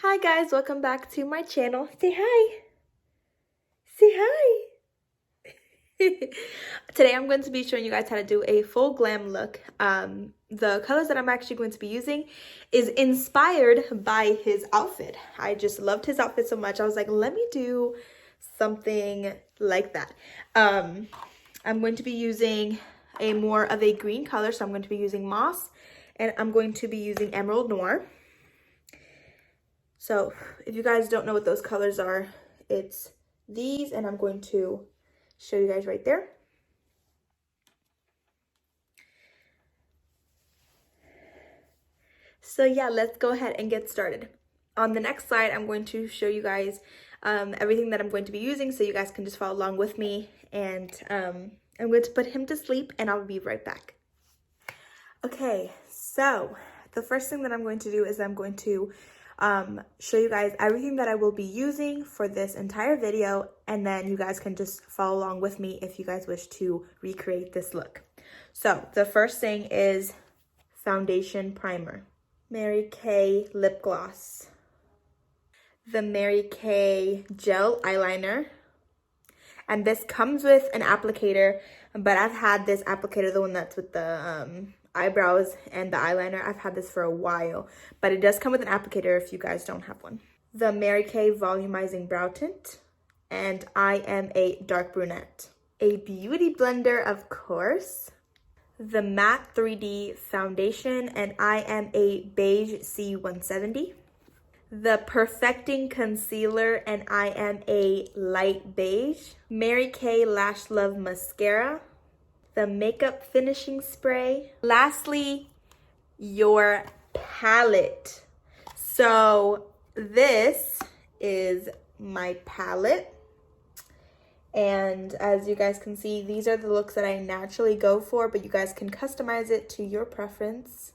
Hi guys, welcome back to my channel. Say hi. Say hi. Today I'm going to be showing you guys how to do a full glam look. The colors that I'm actually going to be using is inspired by his outfit. I just loved his outfit so much. I was like, let me do something like that. I'm going to be using a more of a green color, so I'm going to be using moss, and I'm going to be using emerald noir. So if you guys don't know what those colors are, it's these, and I'm going to show you guys right there. So yeah, let's go ahead and get started. On the next slide, I'm going to show you guys everything that I'm going to be using so you guys can just follow along with me. And I'm going to put him to sleep and I'll be right back. Okay, so the first thing that I'm going to do is I'm going to show you guys everything that I will be using for this entire video, and then you guys can just follow along with me if you guys wish to recreate this look. So the first thing is foundation primer, Mary Kay lip gloss, the Mary Kay gel eyeliner, and this comes with an applicator, but I've had this applicator, the one that's with the eyebrows and the eyeliner. I've had this for a while, but it does come with an applicator if you guys don't have one. The Mary Kay volumizing brow tint, and I am a dark brunette. A beauty blender, of course. The matte 3D foundation, and I am a beige C170. The perfecting concealer, and I am a light beige. Mary Kay Lash Love mascara, the makeup finishing spray. Lastly, your palette. So this is my palette, and as you guys can see, these are the looks that I naturally go for, but you guys can customize it to your preference.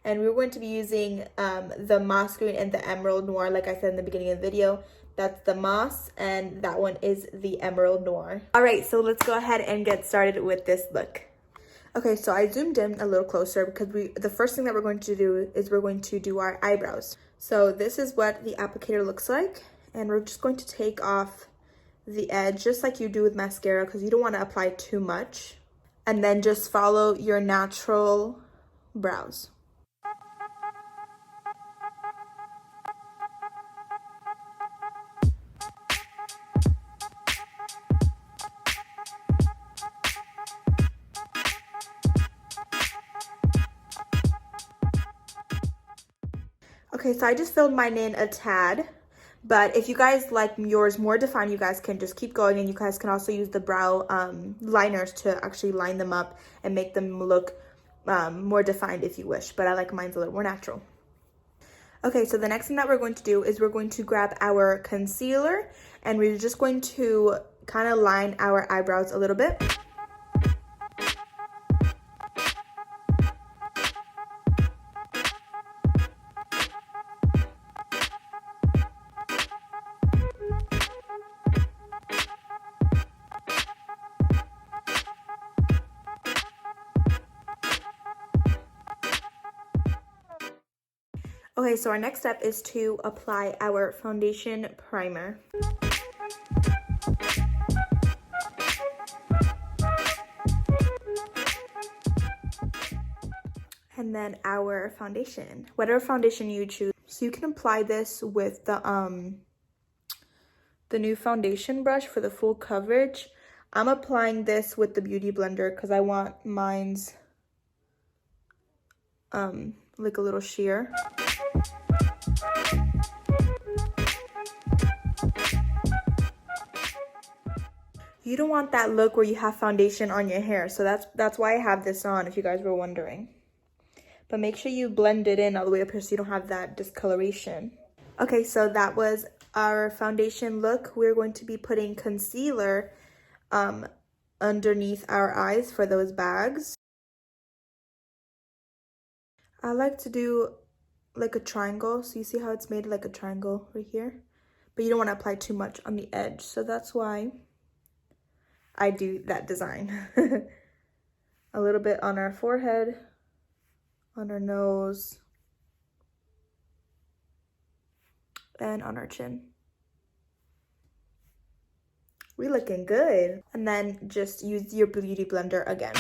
And we're going to be using the moss green and the emerald noir, like I said in the beginning of the video. That's the moss, and that one is the emerald noir. All right, so let's go ahead and get started with this look. Okay, so I zoomed in a little closer because the first thing that we're going to do is we're going to do our eyebrows. So this is what the applicator looks like, and we're just going to take off the edge just like you do with mascara, because you don't want to apply too much, and then just follow your natural brows. Okay, so I just filled mine in a tad, but if you guys like yours more defined, you guys can just keep going, and you guys can also use the brow liners to actually line them up and make them look more defined if you wish, but I like mine's a little more natural. Okay, so the next thing that we're going to do is we're going to grab our concealer, and we're just going to kind of line our eyebrows a little bit. Okay, so our next step is to apply our foundation primer. And then our foundation, whatever foundation you choose. So you can apply this with the new foundation brush for the full coverage. I'm applying this with the Beauty Blender because I want mine's like a little sheer. You don't want that look where you have foundation on your hair, so that's why I have this on, if you guys were wondering. But make sure you blend it in all the way up here so you don't have that discoloration. Okay, so that was our foundation look. We're going to be putting concealer underneath our eyes for those bags. I like to do like a triangle, so you see how it's made like a triangle right here, but you don't want to apply too much on the edge, so that's why I do that design. A little bit on our forehead, on our nose, and on our chin. We looking good. And then just use your beauty blender again.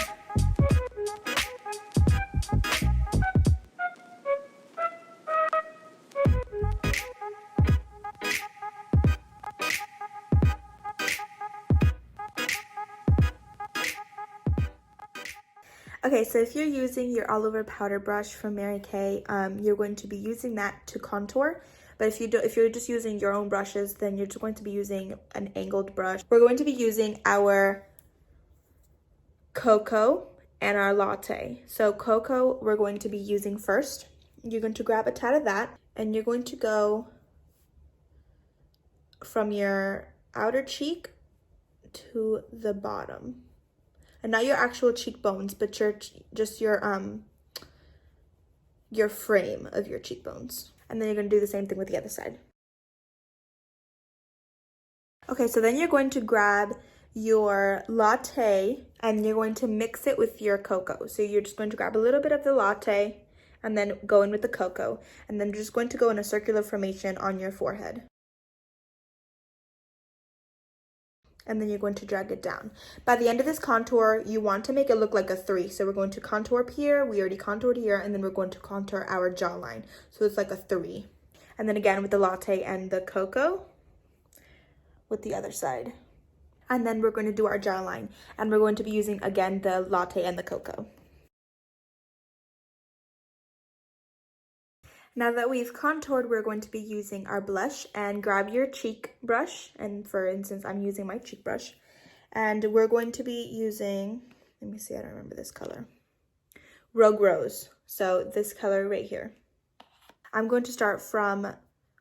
Okay, so if you're using your all over powder brush from Mary Kay, you're going to be using that to contour. But if you're just using your own brushes, then you're just going to be using an angled brush. We're going to be using our cocoa and our latte. So cocoa we're going to be using first. You're going to grab a tad of that, and you're going to go from your outer cheek to the bottom. And not your actual cheekbones, but your frame of your cheekbones. And then you're going to do the same thing with the other side. Okay, so then you're going to grab your latte and you're going to mix it with your cocoa. So you're just going to grab a little bit of the latte and then go in with the cocoa. And then you're just going to go in a circular formation on your forehead. And then you're going to drag it down. By the end of this contour, you want to make it look like a 3. So we're going to contour up here, we already contoured here, and then we're going to contour our jawline. So it's like a 3. And then again with the latte and the cocoa with the other side. And then we're going to do our jawline. And we're going to be using, again, the latte and the cocoa. Now that we've contoured, we're going to be using our blush, and grab your cheek brush. And for instance, I'm using my cheek brush. And we're going to be using, let me see, I don't remember this color. Rogue Rose. So this color right here. I'm going to start from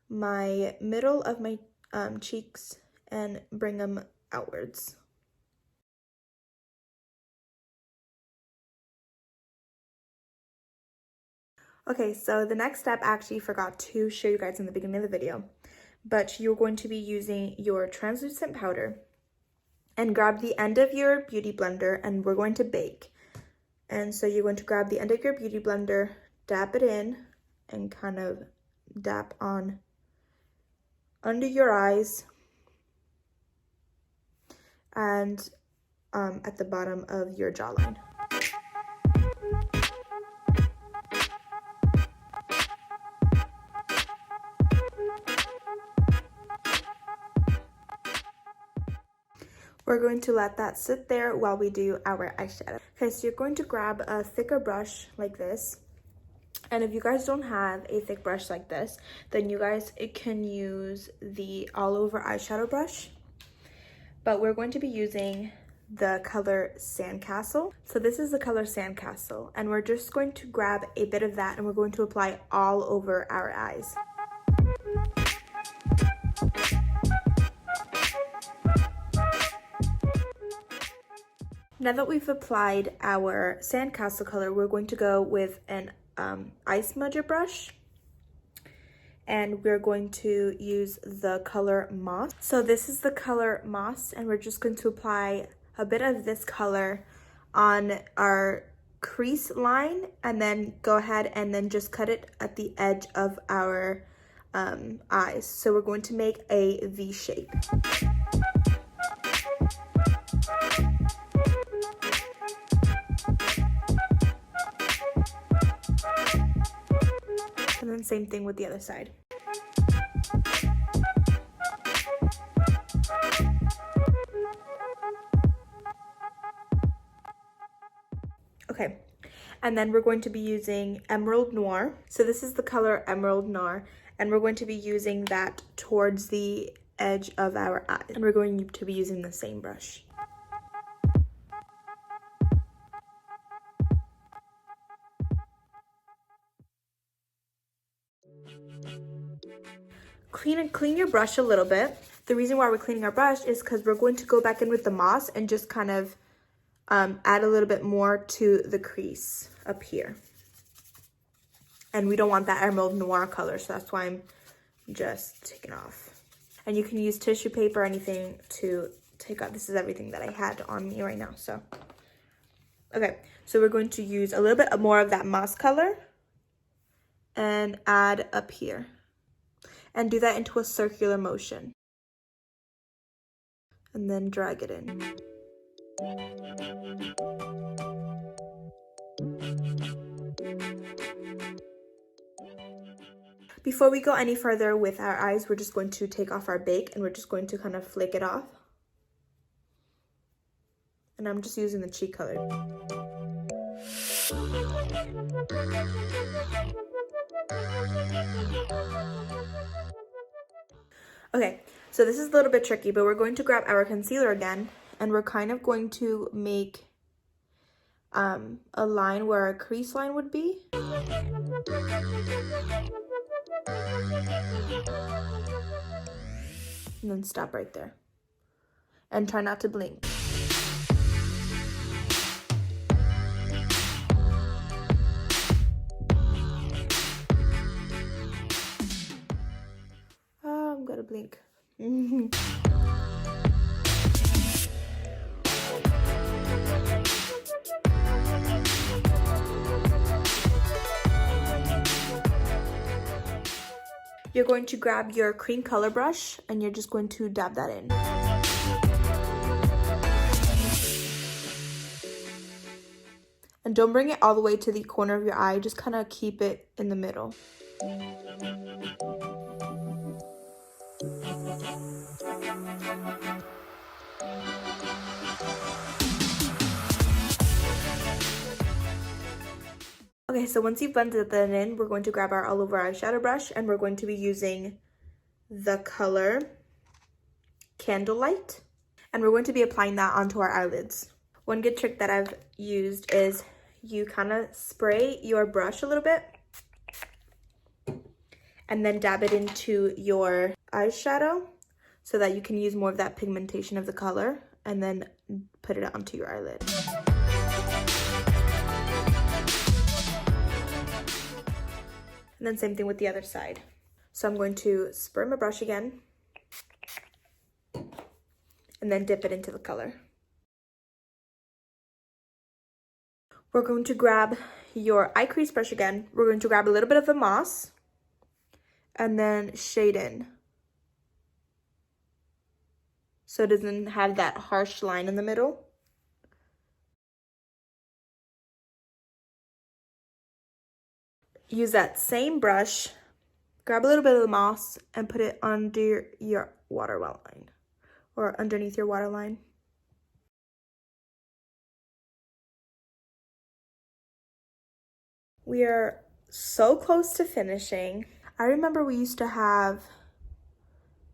my middle of my cheeks and bring them outwards. Okay, so the next step, I actually forgot to show you guys in the beginning of the video, but you're going to be using your translucent powder and grab the end of your beauty blender, and we're going to bake. And so you're going to grab the end of your beauty blender, dab it in, and kind of dab on under your eyes and at the bottom of your jawline. We're going to let that sit there while we do our eyeshadow. Okay, so you're going to grab a thicker brush like this. And if you guys don't have a thick brush like this, then you guys can use the all over eyeshadow brush. But we're going to be using the color Sandcastle. So this is the color Sandcastle. And we're just going to grab a bit of that and we're going to apply all over our eyes. Now that we've applied our Sandcastle color, we're going to go with an ice smudger brush, and we're going to use the color Moss. So this is the color Moss, and we're just going to apply a bit of this color on our crease line, and then go ahead and then just cut it at the edge of our eyes. So we're going to make a V shape. And then same thing with the other side. Okay, and then we're going to be using Emerald Noir. So this is the color Emerald Noir, and we're going to be using that towards the edge of our eye. And we're going to be using the same brush. Clean your brush a little bit. The reason why we're cleaning our brush is because we're going to go back in with the Moss and just kind of add a little bit more to the crease up here. And we don't want that Emerald Noir color, so that's why I'm just taking off. And you can use tissue paper or anything to take out. This is everything that I had on me right now. So, okay, so we're going to use a little bit more of that Moss color and add up here. and do that into a circular motion. And then drag it in. Before we go any further with our eyes, we're just going to take off our bake and we're just going to kind of flick it off. And I'm just using the cheek color. Okay, so this is a little bit tricky, but we're going to grab our concealer again, and we're kind of going to make a line where a crease line would be. And then stop right there. And try not to blink. Oh, I'm gonna blink. You're going to grab your cream color brush and you're just going to dab that in. And don't bring it all the way to the corner of your eye, just kind of keep it in the middle. Okay, so once you've blended that in, we're going to grab our all over eyeshadow brush and we're going to be using the color Candlelight. And we're going to be applying that onto our eyelids. One good trick that I've used is you kind of spray your brush a little bit and then dab it into your eyeshadow so that you can use more of that pigmentation of the color and then put it onto your eyelid. And then same thing with the other side. So I'm going to spray my brush again and then dip it into the color. We're going to grab your eye crease brush again. We're going to grab a little bit of the moss and then shade in, so it doesn't have that harsh line in the middle. Use that same brush, grab a little bit of the moss and put it under your waterline or underneath your waterline. We are so close to finishing. I remember we used to have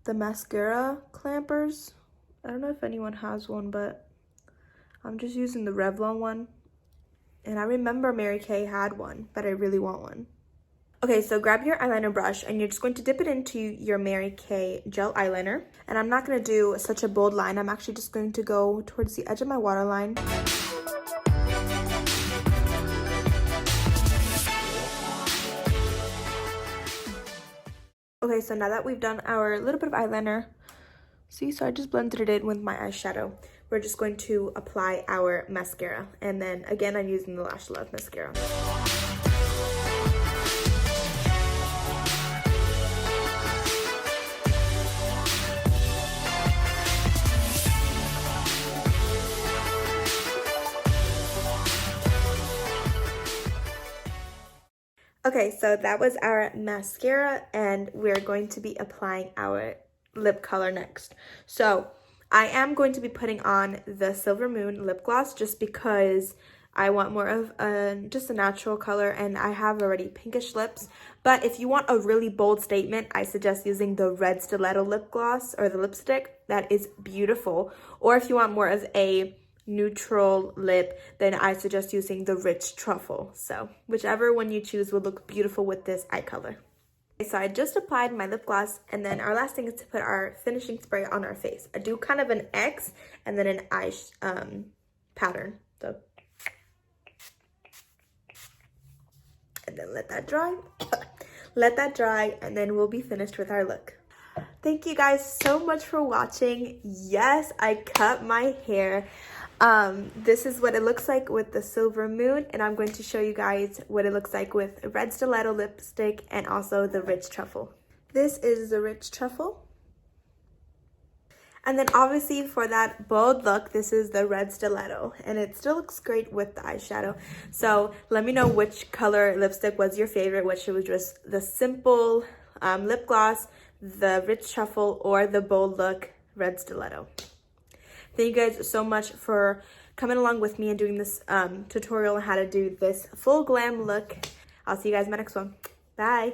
the mascara clampers. I don't know if anyone has one, but I'm just using the Revlon one. And I remember Mary Kay had one, but I really want one. Okay, so grab your eyeliner brush and you're just going to dip it into your Mary Kay gel eyeliner. And I'm not going to do such a bold line. I'm actually just going to go towards the edge of my waterline. Okay, so now that we've done our little bit of eyeliner, see, so I just blended it in with my eyeshadow. We're just going to apply our mascara. And then again, I'm using the Lash Love mascara. Okay, so that was our mascara and we're going to be applying our lip color next. So I am going to be putting on the Silver Moon lip gloss just because I want more of just a natural color and I have already pinkish lips. But if you want a really bold statement, I suggest using the red stiletto lip gloss or the lipstick. That is beautiful. Or if you want more of a neutral lip, then I suggest using the rich truffle. So whichever one you choose will look beautiful with this eye color. So I just applied my lip gloss and then our last thing is to put our finishing spray on our face. I do kind of an X and then an eye pattern. So, and then let that dry. Let that dry and then we'll be finished with our look. Thank you guys so much for watching. Yes, I cut my hair. This is what it looks like with the Silver Moon, and I'm going to show you guys what it looks like with red stiletto lipstick and also the rich truffle. This is the rich truffle. And then obviously for that bold look, this is the red stiletto, and it still looks great with the eyeshadow. So let me know which color lipstick was your favorite, which was just the simple lip gloss, the rich truffle, or the bold look red stiletto. Thank you guys so much for coming along with me and doing this tutorial on how to do this full glam look. I'll see you guys in my next one. Bye.